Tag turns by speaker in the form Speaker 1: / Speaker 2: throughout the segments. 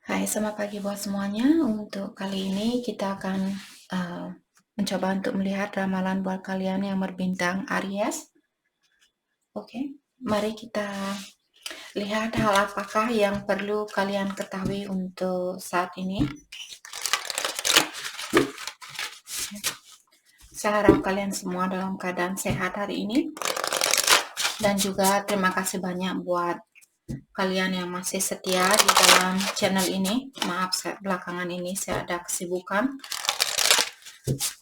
Speaker 1: Hai, selamat pagi buat semuanya. Untuk kali ini kita akan mencoba untuk melihat ramalan buat kalian yang berbintang Aries. Oke, mari kita lihat hal apakah yang perlu kalian ketahui untuk saat ini. Saya harap kalian semua dalam keadaan sehat hari ini. Dan juga terima kasih banyak buat kalian yang masih setia di dalam channel ini. Maaf, belakangan ini saya ada kesibukan.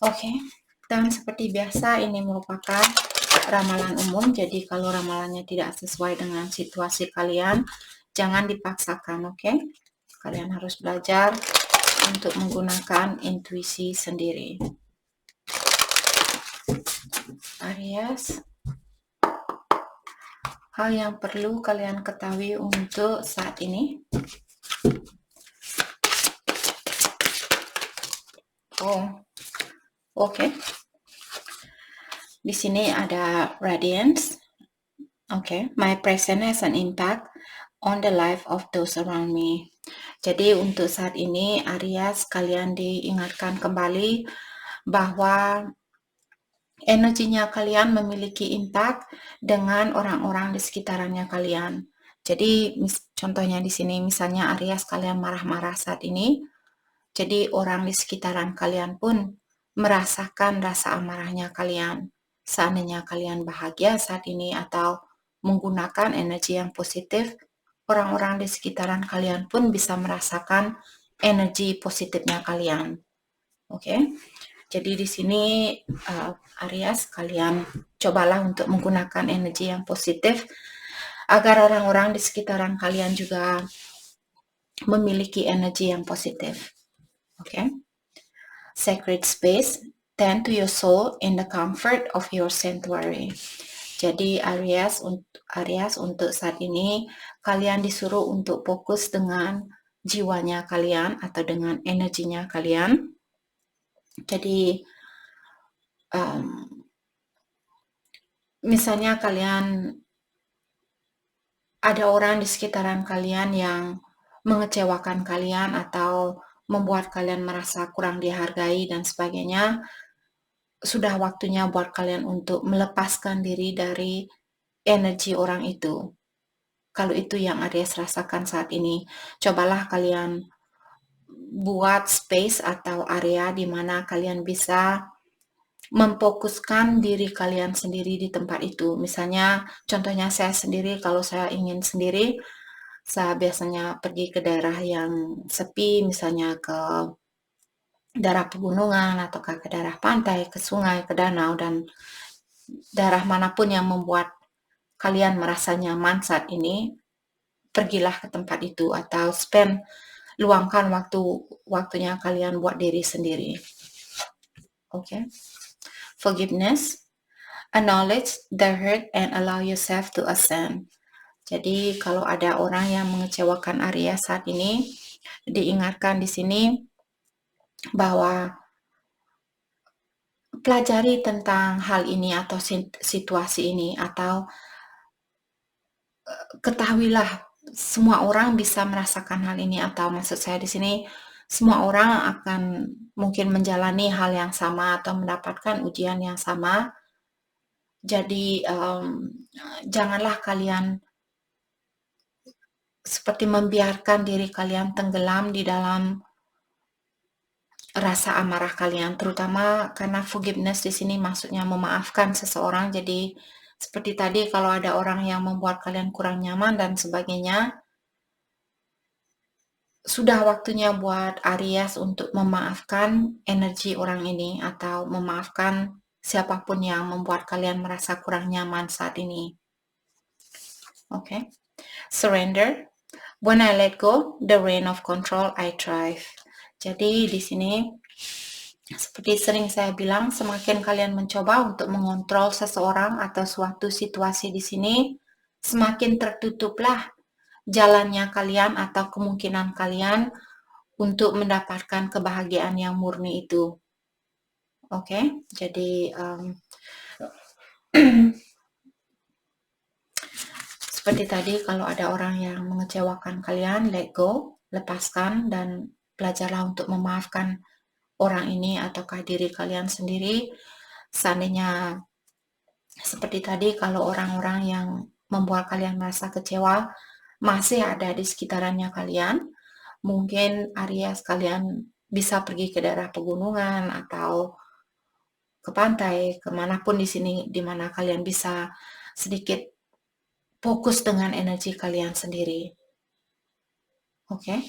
Speaker 1: Oke, dan seperti biasa ini merupakan ramalan umum, jadi kalau ramalannya tidak sesuai dengan situasi kalian, jangan dipaksakan, oke? Kalian harus belajar untuk menggunakan intuisi sendiri. Aries, hal yang perlu kalian ketahui untuk saat ini. Oke. Di sini ada radiance. Okay, my presence has an impact on the life of those around me. Jadi untuk saat ini Aries, kalian diingatkan kembali bahwa energinya kalian memiliki impact dengan orang-orang di sekitarannya kalian. Jadi contohnya di sini misalnya Aries kalian marah-marah saat ini, jadi orang di sekitaran kalian pun merasakan rasa amarahnya kalian. Seandainya kalian bahagia saat ini atau menggunakan energi yang positif, orang-orang di sekitaran kalian pun bisa merasakan energi positifnya kalian. Oke, jadi di sini Aries, kalian cobalah untuk menggunakan energi yang positif agar orang-orang di sekitaran kalian juga memiliki energi yang positif. Oke. Sacred space, tend to your soul in the comfort of your sanctuary. Jadi Aries untuk saat ini kalian disuruh untuk fokus dengan jiwanya kalian atau dengan energinya kalian. Jadi misalnya kalian ada orang di sekitaran kalian yang mengecewakan kalian atau membuat kalian merasa kurang dihargai dan sebagainya, sudah waktunya buat kalian untuk melepaskan diri dari energi orang itu. Kalau itu yang Aries rasakan saat ini, cobalah kalian buat space atau area di mana kalian bisa memfokuskan diri kalian sendiri di tempat itu. Misalnya, contohnya saya sendiri, kalau saya ingin sendiri, saya biasanya pergi ke daerah yang sepi, misalnya ke daerah pegunungan, atau ke daerah pantai, ke sungai, ke danau, dan daerah manapun yang membuat kalian merasa nyaman saat ini, pergilah ke tempat itu atau luangkan waktunya kalian buat diri sendiri. Okay. Forgiveness, acknowledge the hurt and allow yourself to ascend. Jadi kalau ada orang yang mengecewakan Aries saat ini, diingatkan di sini bahwa pelajari tentang hal ini atau situasi ini, atau ketahuilah semua orang bisa merasakan hal ini, atau maksud saya di sini semua orang akan mungkin menjalani hal yang sama atau mendapatkan ujian yang sama. Jadi janganlah kalian seperti membiarkan diri kalian tenggelam di dalam rasa amarah kalian, terutama karena forgiveness di sini maksudnya memaafkan seseorang. Jadi seperti tadi, kalau ada orang yang membuat kalian kurang nyaman dan sebagainya, sudah waktunya buat Aries untuk memaafkan energi orang ini atau memaafkan siapapun yang membuat kalian merasa kurang nyaman saat ini. Okay. Surrender. When I let go, the reign of control, I thrive. Jadi di sini seperti sering saya bilang, semakin kalian mencoba untuk mengontrol seseorang atau suatu situasi di sini, semakin tertutuplah jalannya kalian atau kemungkinan kalian untuk mendapatkan kebahagiaan yang murni itu. Oke, jadi seperti tadi, kalau ada orang yang mengecewakan kalian, let go. lepaskan dan belajarlah untuk memaafkan orang ini ataukah diri kalian sendiri. Seandainya seperti tadi, kalau orang-orang yang membuat kalian merasa kecewa masih ada di sekitarannya kalian, mungkin Aries kalian bisa pergi ke daerah pegunungan atau ke pantai, kemanapun di sini, di mana kalian bisa sedikit fokus dengan energi kalian sendiri. Oke?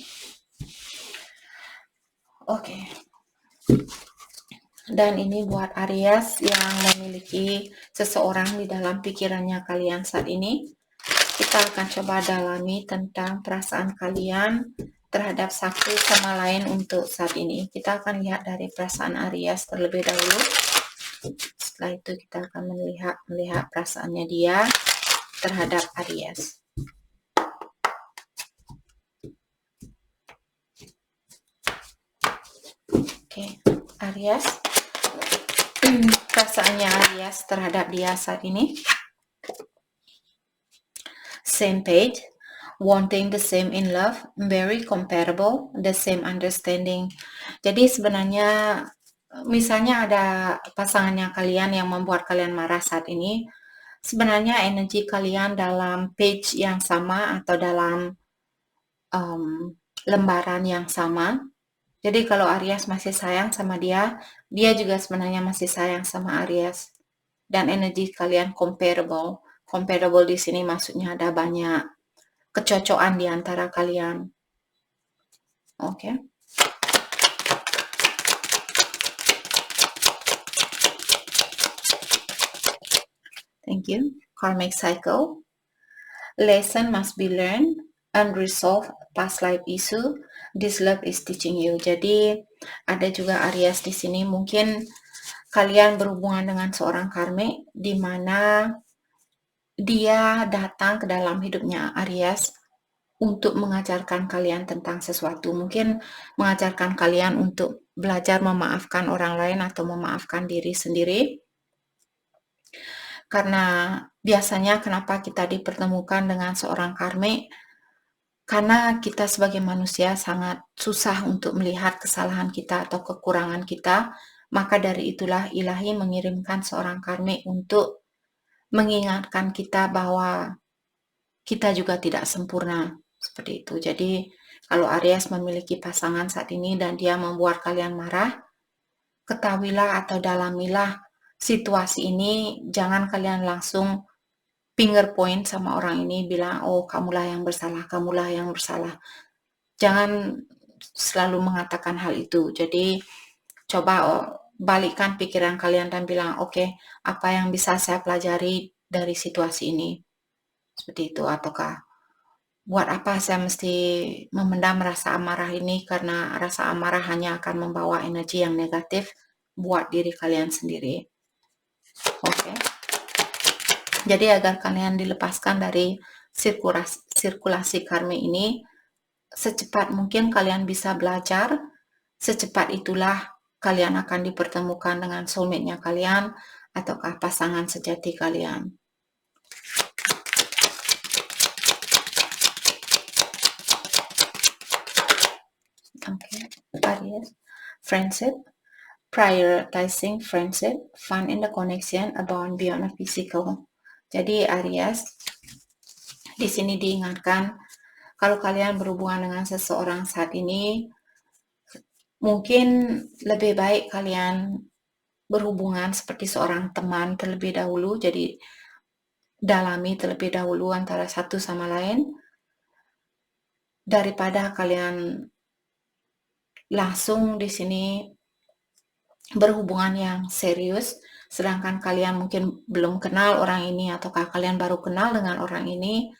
Speaker 1: Oke. Dan ini buat Aries yang memiliki seseorang di dalam pikirannya kalian saat ini. Kita akan coba dalami tentang perasaan kalian terhadap satu sama lain untuk saat ini. Kita akan lihat dari perasaan Aries terlebih dahulu. Setelah itu kita akan melihat perasaannya dia terhadap Aries. Oke, Aries. Perasaannya Aries terhadap dia saat ini. Same page, wanting the same in love, very comparable, the same understanding. Jadi sebenarnya misalnya ada pasangannya kalian yang membuat kalian marah saat ini, sebenarnya energi kalian dalam page yang sama atau dalam lembaran yang sama. Jadi kalau Aries masih sayang sama dia, dia juga sebenarnya masih sayang sama Aries. Dan energi kalian comparable. Comparable di sini maksudnya ada banyak kecocokan di antara kalian. Oke. Thank you. Karmic cycle. Lesson must be learned. Unresolved past life issue. This love is teaching you. Jadi ada juga Aries di sini. Mungkin kalian berhubungan dengan seorang karmik di mana dia datang ke dalam hidupnya Aries untuk mengajarkan kalian tentang sesuatu. Mungkin mengajarkan kalian untuk belajar memaafkan orang lain atau memaafkan diri sendiri. Karena biasanya kenapa kita dipertemukan dengan seorang karmik? Karena kita sebagai manusia sangat susah untuk melihat kesalahan kita atau kekurangan kita. Maka dari itulah ilahi mengirimkan seorang karmik untuk mengingatkan kita bahwa kita juga tidak sempurna. Seperti itu. Jadi kalau Aries memiliki pasangan saat ini dan dia membuat kalian marah, ketahuilah atau dalamilah situasi ini. Jangan kalian langsung finger point sama orang ini, bilang, oh kamulah yang bersalah, kamulah yang bersalah. Jangan selalu mengatakan hal itu. Jadi coba balikkan pikiran kalian dan bilang, oke, apa yang bisa saya pelajari dari situasi ini? Seperti itu. Ataukah buat apa saya mesti memendam rasa amarah ini, karena rasa amarah hanya akan membawa energi yang negatif buat diri kalian sendiri. Oke. Jadi agar kalian dilepaskan dari sirkulasi karma ini, secepat mungkin kalian bisa belajar, secepat itulah kalian akan dipertemukan dengan soulmate-nya kalian ataukah pasangan sejati kalian. Okay, Aries, friendship, prioritizing friendship, fun in the connection, abound beyond a physical. Jadi Aries, di sini diingatkan kalau kalian berhubungan dengan seseorang saat ini, mungkin lebih baik kalian berhubungan seperti seorang teman terlebih dahulu. Jadi dalami terlebih dahulu antara satu sama lain daripada kalian langsung di sini berhubungan yang serius, sedangkan kalian mungkin belum kenal orang ini ataukah kalian baru kenal dengan orang ini.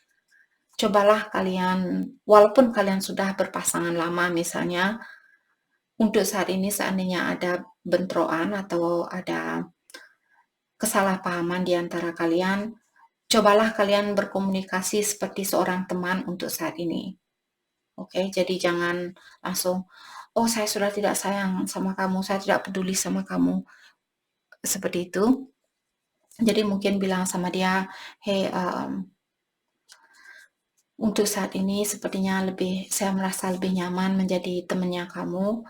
Speaker 1: Cobalah kalian, walaupun kalian sudah berpasangan lama misalnya, untuk saat ini seandainya ada bentrokan atau ada kesalahpahaman di antara kalian, cobalah kalian berkomunikasi seperti seorang teman untuk saat ini. Oke, jadi jangan langsung, oh saya sudah tidak sayang sama kamu, saya tidak peduli sama kamu. Seperti itu. Jadi mungkin bilang sama dia, hey, untuk saat ini sepertinya saya merasa lebih nyaman menjadi temannya kamu,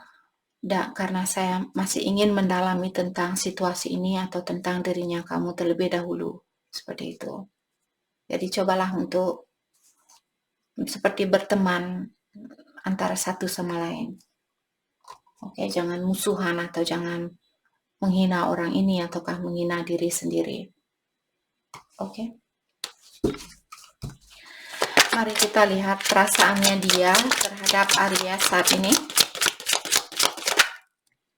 Speaker 1: karena saya masih ingin mendalami tentang situasi ini atau tentang dirinya kamu terlebih dahulu, seperti itu. Jadi cobalah untuk seperti berteman antara satu sama lain. Oke, jangan musuhan atau jangan menghina orang ini ataukah menghina diri sendiri. Oke. Mari kita lihat perasaannya dia terhadap Aries saat ini.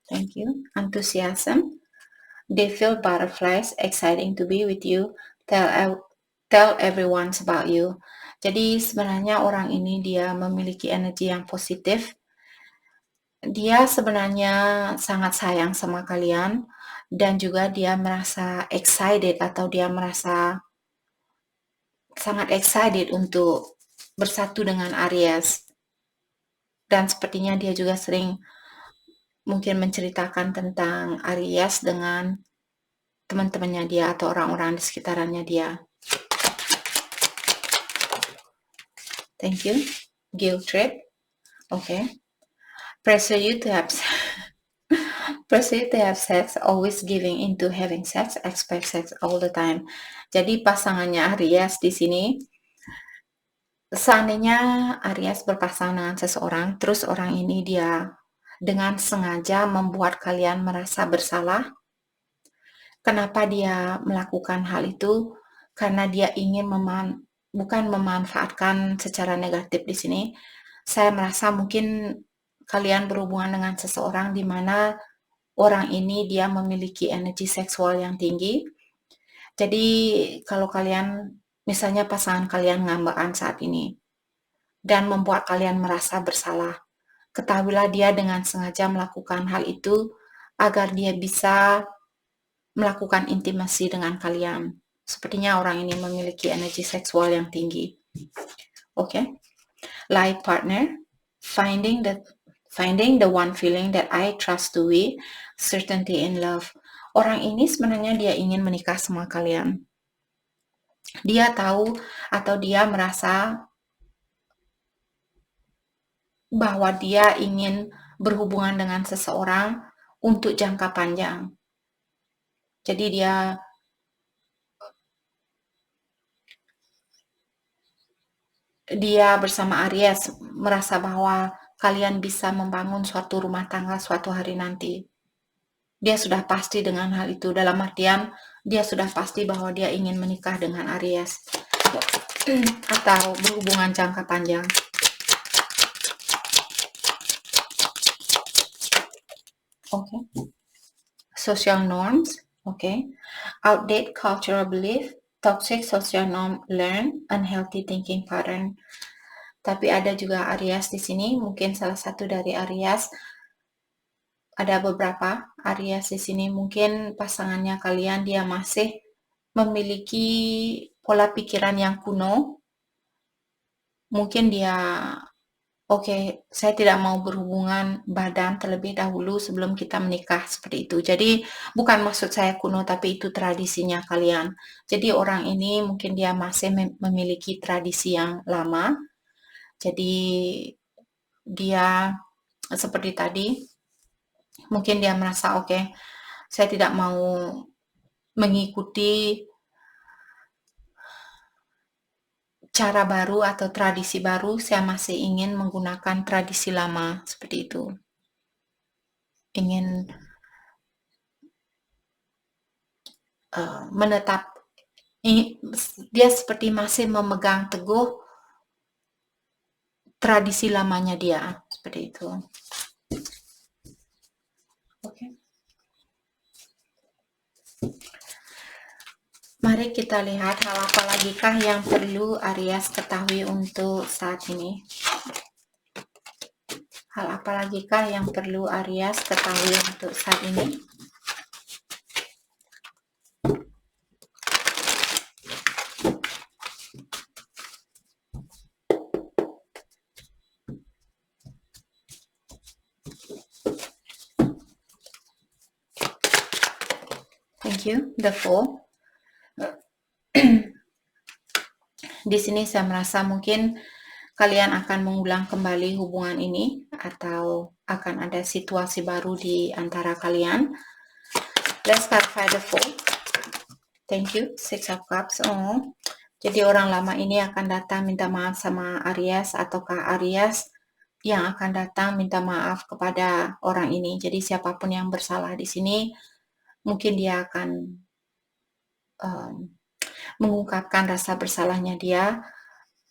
Speaker 1: Thank you. Enthusiasm. They feel butterflies, exciting to be with you. Tell everyone about you. Jadi sebenarnya orang ini dia memiliki energi yang positif. Dia sebenarnya sangat sayang sama kalian dan juga dia merasa excited atau dia merasa sangat excited untuk bersatu dengan Aries. Dan sepertinya dia juga sering mungkin menceritakan tentang Aries dengan teman-temannya dia atau orang-orang di sekitarannya dia. Thank you. Guilt trip. Okay. Pressure you to have sex, always giving into having sex, expect sex all the time. Jadi pasangannya Aries di sini, seandainya Aries berpasangan dengan seseorang, terus orang ini dia dengan sengaja membuat kalian merasa bersalah. Kenapa dia melakukan hal itu? Karena dia ingin bukan memanfaatkan secara negatif di sini. Saya merasa mungkin kalian berhubungan dengan seseorang di mana orang ini dia memiliki energi seksual yang tinggi. Jadi kalau kalian, misalnya pasangan kalian ngambaan saat ini dan membuat kalian merasa bersalah, ketahuilah dia dengan sengaja melakukan hal itu agar dia bisa melakukan intimasi dengan kalian. Sepertinya orang ini memiliki energi seksual yang tinggi. Okay. Life partner, finding the one feeling that I trust to be, certainty in love. Orang ini sebenarnya dia ingin menikah sama kalian. Dia tahu atau dia merasa bahwa dia ingin berhubungan dengan seseorang untuk jangka panjang. Jadi dia bersama Aries merasa bahwa kalian bisa membangun suatu rumah tangga suatu hari nanti. Dia sudah pasti dengan hal itu, dalam artian dia sudah pasti bahwa dia ingin menikah dengan Aries atau berhubungan jangka panjang. Okay. Social norms, okay. Outdated cultural belief, toxic social norm, learn, unhealthy thinking pattern. Tapi ada juga Aries di sini, mungkin salah satu dari Aries, ada beberapa Aries di sini, mungkin pasangannya kalian dia masih memiliki pola pikiran yang kuno. Mungkin dia saya tidak mau berhubungan badan terlebih dahulu sebelum kita menikah, seperti itu. Jadi bukan maksud saya kuno, tapi itu tradisinya kalian. Jadi orang ini mungkin dia masih memiliki tradisi yang lama. Jadi dia seperti tadi, mungkin dia merasa saya tidak mau mengikuti cara baru atau tradisi baru, saya masih ingin menggunakan tradisi lama, seperti itu. Ingin menetap, dia seperti masih memegang teguh tradisi lamanya dia, seperti itu. Oke. Mari kita lihat hal apa lagi kah yang perlu Aries ketahui untuk saat ini. Hal apa lagi kah yang perlu Aries ketahui untuk saat ini? Thank you. The Fool. Di sini saya merasa mungkin kalian akan mengulang kembali hubungan ini atau akan ada situasi baru di antara kalian. Let's clarify the four. Thank you. Six of Cups. Oh. Jadi orang lama ini akan datang minta maaf sama Aries, ataukah Aries yang akan datang minta maaf kepada orang ini. Jadi siapapun yang bersalah di sini, mungkin dia akan mengungkapkan rasa bersalahnya dia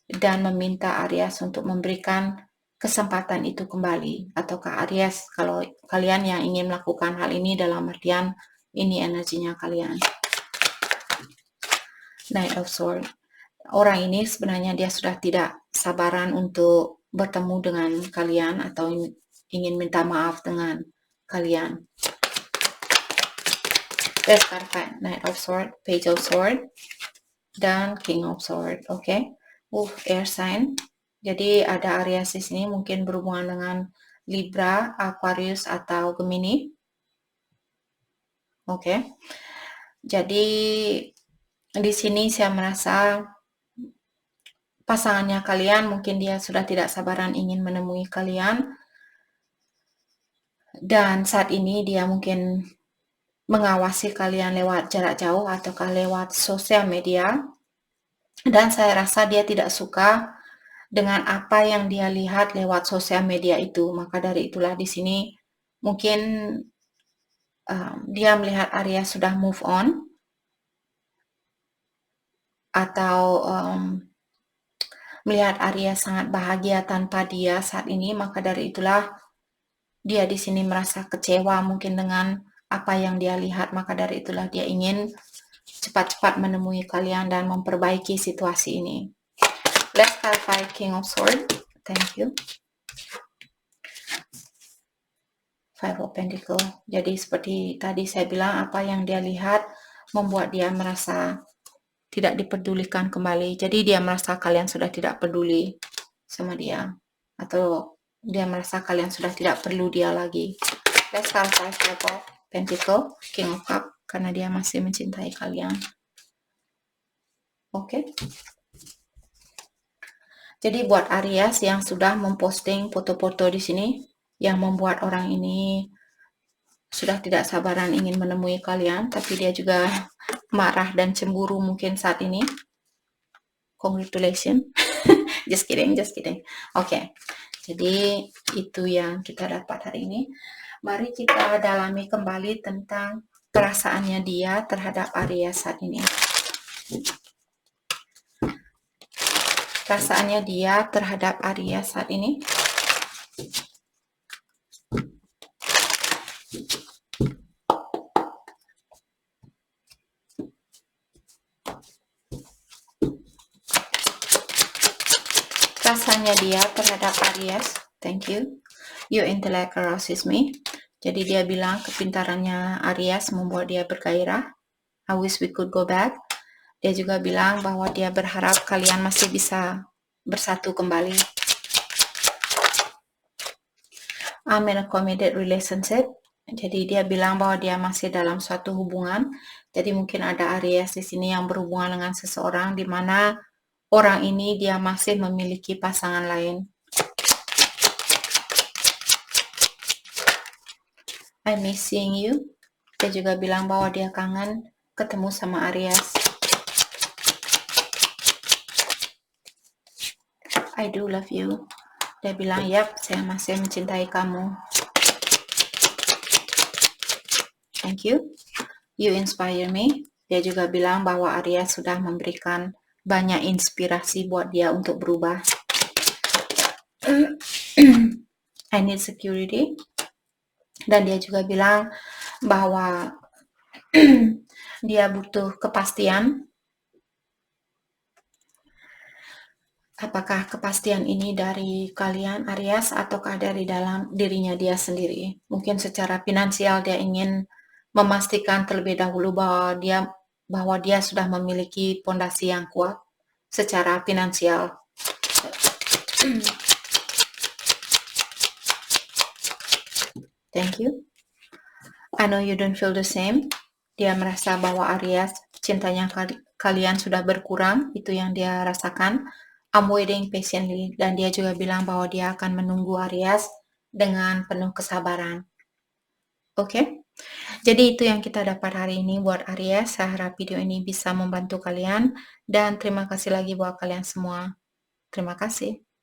Speaker 1: dan meminta Aries untuk memberikan kesempatan itu kembali. Ataukah Aries, kalau kalian yang ingin melakukan hal ini dalam artian ini energinya kalian. Knight of Swords. Orang ini sebenarnya dia sudah tidak sabaran untuk bertemu dengan kalian atau ingin minta maaf dengan kalian. Let's clarify. Knight of Swords, Page of Swords, dan King of Swords. Oke. Air sign. Jadi ada Aries di sini mungkin berhubungan dengan Libra, Aquarius atau Gemini. Oke. Jadi di sini saya merasa pasangannya kalian mungkin dia sudah tidak sabaran ingin menemui kalian, dan saat ini dia mungkin mengawasi kalian lewat jarak jauh ataukah lewat sosial media, dan saya rasa dia tidak suka dengan apa yang dia lihat lewat sosial media itu. Maka dari itulah di sini mungkin dia melihat Aries sudah move on atau melihat Aries sangat bahagia tanpa dia saat ini. Maka dari itulah dia di sini merasa kecewa mungkin dengan apa yang dia lihat. Maka dari itulah dia ingin cepat-cepat menemui kalian dan memperbaiki situasi ini. Let's clarify King of Swords. Thank you. Five of Pentacles. Jadi seperti tadi saya bilang, apa yang dia lihat membuat dia merasa tidak dipedulikan kembali. Jadi dia merasa kalian sudah tidak peduli sama dia, atau dia merasa kalian sudah tidak perlu dia lagi. Let's clarify Five of Pentacles, King of Cups, karena dia masih mencintai kalian. Oke. Jadi buat Aries yang sudah memposting foto-foto di sini yang membuat orang ini sudah tidak sabaran ingin menemui kalian, tapi dia juga marah dan cemburu mungkin saat ini. Congratulations. just kidding. Oke. Jadi itu yang kita dapat hari ini. Mari kita dalami kembali tentang perasaannya dia terhadap Aries saat ini. Perasaannya dia terhadap Aries saat ini. Perasaannya dia terhadap Aries. Thank you. Your intellect arouses me. Jadi dia bilang kepintarannya Aries membuat dia bergairah. I wish we could go back. Dia juga bilang bahwa dia berharap kalian masih bisa bersatu kembali. I'm in a committed relationship. Jadi dia bilang bahwa dia masih dalam suatu hubungan. Jadi mungkin ada Aries di sini yang berhubungan dengan seseorang di mana orang ini dia masih memiliki pasangan lain. I miss seeing you. Dia juga bilang bahwa dia kangen ketemu sama Aries. I do love you. Dia bilang, yap, saya masih mencintai kamu. Thank you. You inspire me. Dia juga bilang bahwa Aries sudah memberikan banyak inspirasi buat dia untuk berubah. I need security. Dan dia juga bilang bahwa dia butuh kepastian. Apakah kepastian ini dari kalian Aries ataukah dari dalam dirinya dia sendiri? Mungkin secara finansial dia ingin memastikan terlebih dahulu bahwa dia sudah memiliki fondasi yang kuat secara finansial. Thank you. I know you don't feel the same. Dia merasa bahwa Aries cintanya kalian sudah berkurang, itu yang dia rasakan. I'm waiting patiently, dan dia juga bilang bahwa dia akan menunggu Aries dengan penuh kesabaran. Oke? Jadi itu yang kita dapat hari ini buat Aries. Saya harap video ini bisa membantu kalian, dan terima kasih lagi buat kalian semua. Terima kasih.